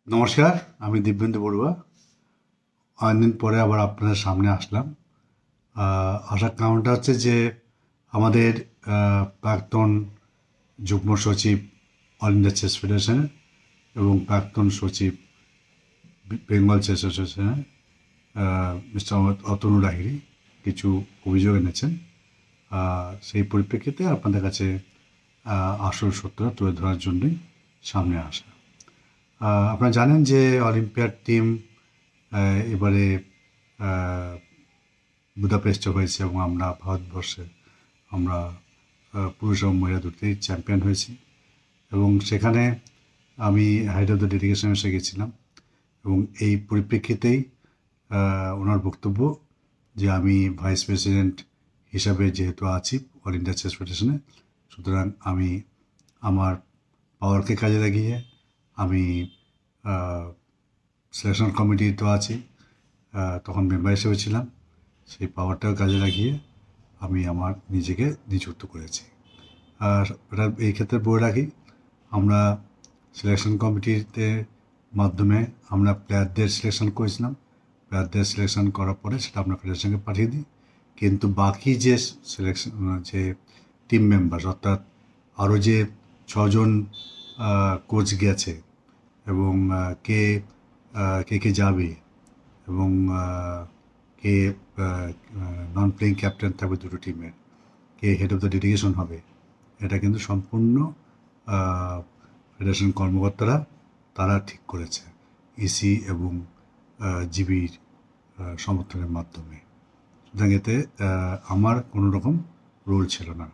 নমস্কার, আমি দিব্যেন্দু বড়ুয়া। অনেকদিন পরে আবার আপনাদের সামনে আসলাম। আসার কারণটা হচ্ছে যে আমাদের প্রাক্তন যুগ্ম সচিব অল ইন্ডিয়া চেস ফেডারেশনের এবং প্রাক্তন সচিব বেঙ্গল চেস অ্যাসোসিয়েশনের মিস্টার অতনু লাহিড়ী কিছু অভিযোগ এনেছেন। সেই পরিপ্রেক্ষিতে আপনাদের কাছে আসল সত্যটা তুলে ধরার জন্যই সামনে আসা। আপনারা জানেন যে অলিম্পিয়াড টিম এবারে বুদাপেস্টে হয়েছে এবং আমরা ভারতবর্ষে আমরা পুরুষ এবং মহিলা দুটোই চ্যাম্পিয়ন হয়েছি এবং সেখানে আমি হেড অফ দ্য ডেলিগেশন এসে গেছিলাম এবং এই পরিপ্রেক্ষিতেই ওনার বক্তব্য যে আমি ভাইস প্রেসিডেন্ট হিসাবে যেহেতু আছি অল ইন্ডিয়া চেস ফেডারেশনে, সুতরাং আমি আমার পাওয়ারকে কাজে লাগিয়ে আমি সিলেকশন কমিটিতেও আছি, তখন মেম্বার হিসেবে ছিলাম। সেই পাওয়ারটাও কাজে লাগিয়ে আমি আমার নিজেকে নিযুক্ত করেছি। আর এটা এই ক্ষেত্রে বলে রাখি, আমরা সিলেকশন কমিটিতে মাধ্যমে আমরা প্লেয়ারদের সিলেকশন করেছিলাম। প্লেয়ারদের সিলেকশন করার পরে সেটা আমরা ফেডারেশনকে পাঠিয়ে দিই, কিন্তু বাকি যে সিলেকশন যে টিম মেম্বার অর্থাৎ আরও যে ছজন কোচ গেছে এবং কে কে যাবে এবং কে নন প্লেয়িং ক্যাপ্টেন থাকবে দুটো টিমের, কে হেড অফ দ্য ডেলিগেশন হবে, এটা কিন্তু সম্পূর্ণ ফেডারেশন কর্মকর্তারা তারা ঠিক করেছে ইসি এবং জিবির সমর্থনের মাধ্যমে। সুতরাং এতে আমার কোনো রকম রোল ছিল না,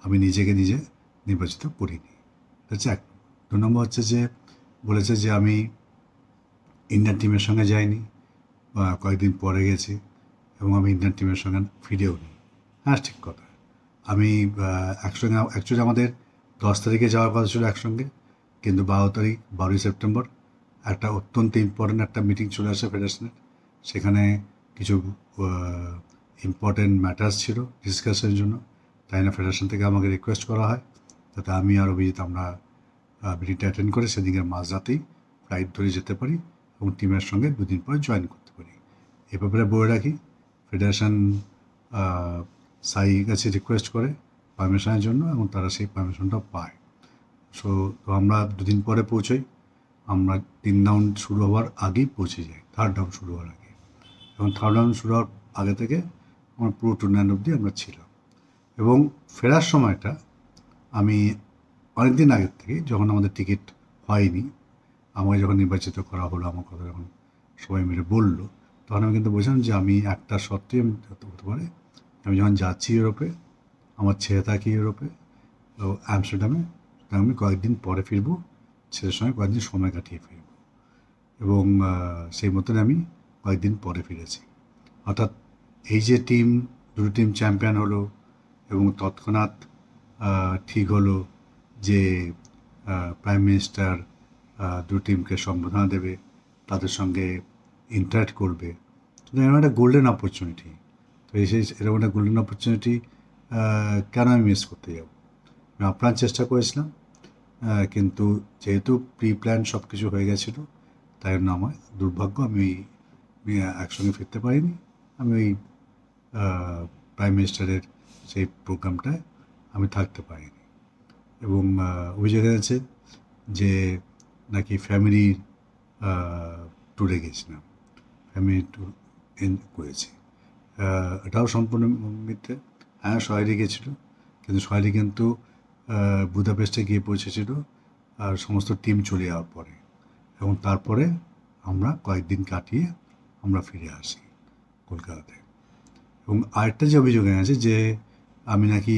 আমি নিজেকে নিজে নির্বাচিত করিনি। এটা হচ্ছে এক। 2 নম্বর হচ্ছে যে বলেছে যে আমি ইন্ডিয়ান টিমের সঙ্গে যাইনি, কয়েকদিন পরে গেছি এবং আমি ইন্ডিয়ান টিমের সঙ্গে ফিরেও নি। হ্যাঁ, ঠিক কথা। আমি একসঙ্গে অ্যাকচুয়ালি আমাদের 10 তারিখে যাওয়ার কথা ছিল একসঙ্গে, কিন্তু 12ই সেপ্টেম্বর একটা অত্যন্ত ইম্পর্ট্যান্ট একটা মিটিং চলে আসে ফেডারেশনের। সেখানে কিছু ইম্পর্ট্যান্ট ম্যাটার্স ছিল ডিসকাশনের জন্য, তাই না ফেডারেশন থেকে আমাকে রিকোয়েস্ট করা হয় যাতে আমি আর অভিজিৎ আমরা মিটিংটা অ্যাটেন্ড করে সেদিনের মাঝরাতেই ফ্লাইট ধরে যেতে পারি এবং টিমের সঙ্গে 2 দিন পরে জয়েন করতে পারি। এ ব্যাপারে বলে রাখি, ফেডারেশন সাই কাছে রিকোয়েস্ট করে পারমিশনের জন্য এবং তারা সেই পারমিশনটাও পায়। তো আমরা 2 দিন পরে পৌঁছই। আমরা 3 রাউন্ড শুরু হওয়ার আগেই পৌঁছে যাই, 3rd রাউন্ড শুরু হওয়ার আগে, এবং 3rd রাউন্ড শুরু হওয়ার আগে থেকে আমার পুরো টুর্নামেন্ট অবধি আমরা ছিলাম। এবং ফেরার সময়টা আমি অনেক দিন আগের থেকে, যখন আমাদের টিকিট হয়নি, আমাকে যখন নির্বাচিত করা হলো, আমার কথা যখন সবাই মিলে বললো, তখন আমি কিন্তু বলছিলাম যে আমি একটা সত্ত্বে আমি হতে পারে আমি যখন যাচ্ছি ইউরোপে, আমার ছেলে থাকে ইউরোপে আমস্টারডামে, আমি কয়েকদিন পরে ফিরবো, ছেলের সঙ্গে কয়েকদিন সময় কাটিয়ে ফিরবো এবং সেই মতন আমি কয়েকদিন পরে ফিরেছি। অর্থাৎ এই যে দুটো টিম চ্যাম্পিয়ন হলো এবং তৎক্ষণাৎ ঠিক হলো যে প্রাইম মিনিস্টার দুটো টিমকে সম্বোধনা দেবে, তাদের সঙ্গে ইন্টারেক্ট করবে। এরকম একটা গোল্ডেন অপরচুনিটি, তো এরকম একটা গোল্ডেন অপরচুনিটি কেন আমি মিস করতে যাব? আমি আপ্রাণ চেষ্টা করেছিলাম, কিন্তু যেহেতু প্রি প্ল্যান সব কিছু হয়ে গেছিলো, তাই জন্য আমার দুর্ভাগ্য, আমি একসঙ্গে ফিরতে পারিনি। আমি ওই প্রাইম মিনিস্টারের সেই প্রোগ্রামটায় আমি থাকতে পারিনি এবং অভিযোগ এনেছে যে নাকি ফ্যামিলি ট্যুরে গেছিলাম, ফ্যামিলি ট্যুর করেছি। এটাও সম্পূর্ণ মিথ্যে। হ্যাঁ, সহেলি গেছিলো, কিন্তু সহেলি কিন্তু বুদাপেস্টে গিয়ে পৌঁছেছিল আর সমস্ত টিম চলে যাওয়ার পরে, এবং তারপরে আমরা কয়েকদিন কাটিয়ে আমরা ফিরে আসি কলকাতাতে। এবং আরেকটা যে অভিযোগ আছে যে আমি নাকি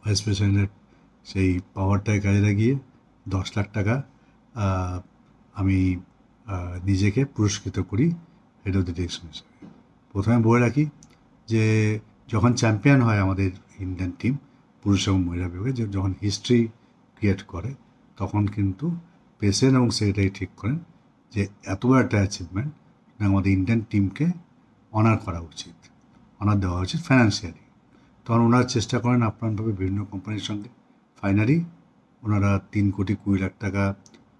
ভাইস প্রেসিডেন্টের সেই পাওয়ারটাকে কাজে লাগিয়ে 10 লাখ টাকা আমি নিজেকে পুরস্কৃত করি হেড অফ দ্য ডিরেকশন হিসেবে। প্রথমে বলে রাখি যে যখন চ্যাম্পিয়ন হয় আমাদের ইন্ডিয়ান টিম পুরুষ এবং মহিলা বিভাগে, যখন হিস্ট্রি ক্রিয়েট করে, তখন কিন্তু প্রেসিডেন্ট এবং সেক্রেটারি ঠিক করেন যে এত বড় একটা অ্যাচিভমেন্ট আমাদের ইন্ডিয়ান টিমকে অনার করা উচিত, অনার দেওয়া উচিত ফাইন্যান্সিয়ালি। তখন ওনারা চেষ্টা করেন আপ্রাণভাবে বিভিন্ন কোম্পানির সঙ্গে। ফাইনালি ওনারা 3,20,00,000 টাকা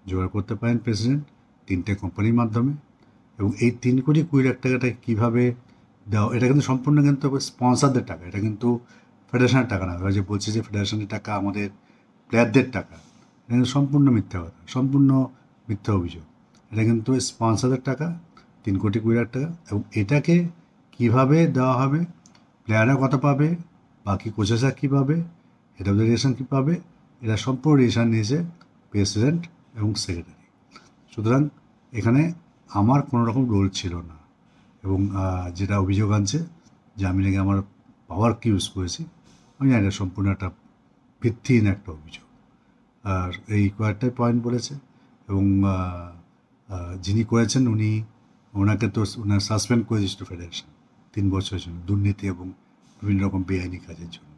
জোগাড় করতে পারেন প্রেসিডেন্ট 3টে কোম্পানির মাধ্যমে। এবং এই 3,20,00,000 টাকাটা কীভাবে দেওয়া, এটা কিন্তু সম্পূর্ণ কিন্তু স্পন্সারদের টাকা, এটা কিন্তু ফেডারেশনের টাকা না। ওরা যে বলছে যে ফেডারেশনের টাকা আমাদের প্লেয়ারদের টাকা, এটা কিন্তু সম্পূর্ণ মিথ্যা কথা, সম্পূর্ণ মিথ্যা অভিযোগ। এটা কিন্তু স্পন্সারদের টাকা, 3,20,00,000 টাকা। এবং এটাকে কীভাবে দেওয়া হবে, প্লেয়াররা কত পাবে, বাকি কোচেসরা কী পাবে, হেড অফ দ্য ডিরেকশন কী পাবে, এটা সম্পূর্ণ ডিসিশন নিয়েছে প্রেসিডেন্ট এবং সেক্রেটারি। সুতরাং এখানে আমার কোনো রকম রোল ছিল না। এবং যেটা অভিযোগ আনছে যে আমি নাকি আমার পাওয়ারকে ইউজ করেছি, আমি জানি এটা সম্পূর্ণ একটা ভিত্তিহীন একটা অভিযোগ। আর এই কয়েকটাই পয়েন্ট বলেছে। এবং যিনি করেছেন ওনাকে তো ওনার সাসপেন্ড করে দিয়েছিল ফেডারেশন 3 বছরের জন্য, দুর্নীতি এবং বিভিন্ন রকম বেআইনি কাজের জন্য।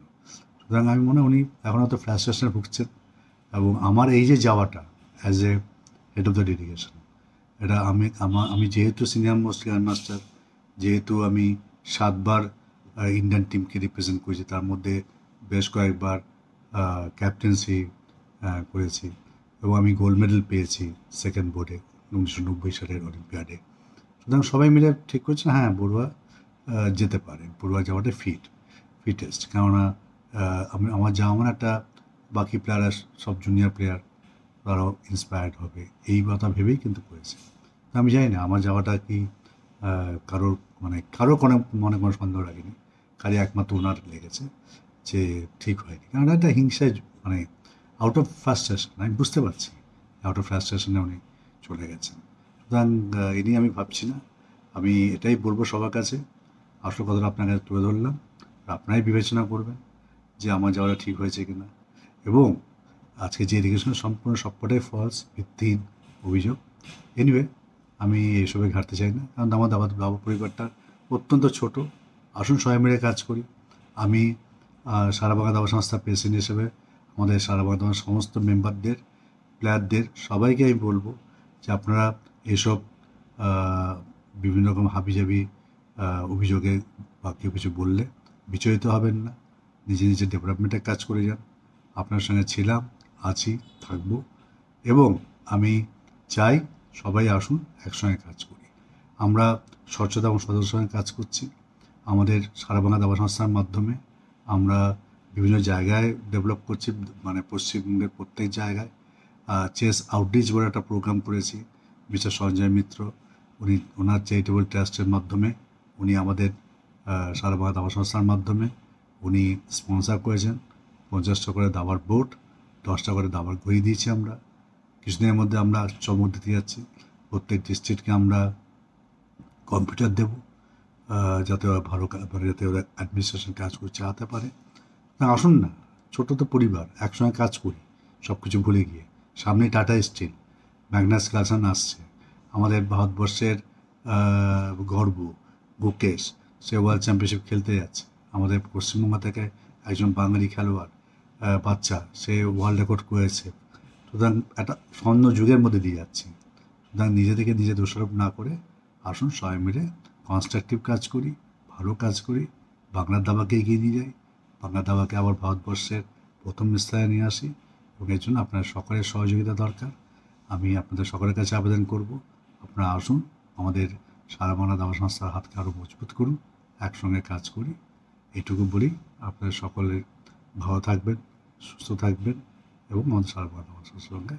সুতরাং আমি মনে হয় উনি এখন হয়তো ফ্রাস্ট্রেশনে ভুগছেন। এবং আমার এই যে যাওয়াটা as a head of the delegation, এটা আমি যেহেতু সিনিয়র মোস্ট গ্র্যান্ডমাস্টার, যেহেতু আমি 7 বার ইন্ডিয়ান টিমকে রিপ্রেজেন্ট করেছি, তার মধ্যে বেশ কয়েকবার ক্যাপ্টেন্সি করেছি, এবং আমি গোল্ড মেডেল পেয়েছি সেকেন্ড বোর্ডে 1990 সালের অলিম্পিয়াডে। সুতরাং সবাই মিলে ঠিক করছে হ্যাঁ বড়ুয়া যেতে পারে, বড়ুয়া যাওয়াটা ফিটেস্ট। কেননা আমার যাওয়া মানে একটা বাকি প্লেয়াররা সব জুনিয়র প্লেয়ার তারাও ইন্সপায়ার্ড হবে, এই কথা ভেবেই কিন্তু করেছে। আমি জানি না আমার যাওয়াটা কি কারোর কোনো মনে কোনো সন্দেহ রাখেনি, খালি একমাত্র ওনার লেগেছে যে ঠিক হয়নি। কারণ একটা হিংসায় আউট অফ ফ্রাস্ট্রেশন, আমি বুঝতে পারছি আউট অফ ফ্রাস্ট্রেশনে উনি চলে গেছেন। সুতরাং এ নিয়ে আমি ভাবছি না। আমি এটাই বলবো সবার কাছে, আসল কথাটা আপনার কাছে তুলে ধরলাম, আপনারাই বিবেচনা করবেন যে আমার যাওয়াটা ঠিক হয়েছে কিনা। এবং আজকে যে এডুকেশন সম্পূর্ণ সবকটাই ফলস, ভিত্তিহীন অভিযোগ। এনিওয়ে আমি এইসবে ঘাটতে চাই না, কারণ আমার বাবা পরিবারটা অত্যন্ত ছোট। আসুন সবাই মিলে কাজ করি। আমি সারা বাংলা দাবা সংস্থার প্রেসিডেন্ট হিসেবে আমাদের সারা বাংলা দাবার সমস্ত মেম্বারদের, প্লেয়ারদের সবাইকে আমি বলবো যে আপনারা এসব বিভিন্ন রকম হাবিজাবি অভিযোগে বা কেউ কিছু বললে বিচলিত হবেন না, নিজের ডেভেলপমেন্টের কাজ করে যান। আপনার সঙ্গে ছিলাম, আছি, থাকব। এবং আমি চাই সবাই আসুন, একসঙ্গে কাজ করি। আমরা স্বচ্ছতা এবং সততার সঙ্গে কাজ করছি। আমাদের সারা বাংলা দাবা সংস্থার মাধ্যমে আমরা বিভিন্ন জায়গায় ডেভেলপ করছি, পশ্চিমবঙ্গের প্রত্যেক জায়গায়। চেস আউটরিচ বলে একটা প্রোগ্রাম করেছি মিস্টার সঞ্জয় মিত্র, ওনার চ্যারিটেবল ট্রাস্টের মাধ্যমে উনি আমাদের সারা বাংলা দাবা সংস্থার মাধ্যমে উনি স্পন্সর করেছেন। 50টা করে দাবার বোর্ড, 10টা করে দাবার ঘড়ি দিয়েছি আমরা। কিছুদিনের মধ্যে আমরা চমক দিতে যাচ্ছি, প্রত্যেক ডিস্ট্রিক্টকে আমরা কম্পিউটার দেব, যাতে ওরা যাতে ওরা অ্যাডমিনিস্ট্রেশন কাজ করে চালাতে পারে। আসুন না, ছোটো তো পরিবার, একসঙ্গে কাজ করি সব কিছু ভুলে গিয়ে। সামনে টাটা স্টিল, ম্যাগনাস কার্লসন আসছে, আমাদের ভারতবর্ষের গর্ব গুকেশ, সে ওয়ার্ল্ড চ্যাম্পিয়নশিপ খেলতে যাচ্ছে। আমাদের পশ্চিমবঙ্গ থেকে একজন বাঙালি খেলোয়াড় বাচ্চা, সে ওয়ার্ল্ড রেকর্ড করেছে। সুতরাং একটা স্বর্ণ যুগের মধ্যে দিয়ে যাচ্ছি। সুতরাং নিজেদেরকে নিজে দোষারোপ না করে আসুন সবাই মিলে কনস্ট্রাকটিভ কাজ করি, ভালো কাজ করি, বাংলার দাবাকে এগিয়ে নিয়ে যাই, বাংলা দাবাকে আবার ভারতবর্ষের প্রথম স্থানে নিয়ে আসি। এবং এর জন্য আপনার সকলের সহযোগিতা দরকার। আমি আপনাদের সকলের কাছে আবেদন করব, আপনারা আসুন, আমাদের সারা বাংলা দাবা সংস্থার হাতকে আরও মজবুত করুন, একসঙ্গে কাজ করি। এটুকু বলি, আপনারা সকলে ভালো থাকবেন, সুস্থ থাকবেন এবং আমাদের সারা বাংলা দাবা সংস্থার সঙ্গে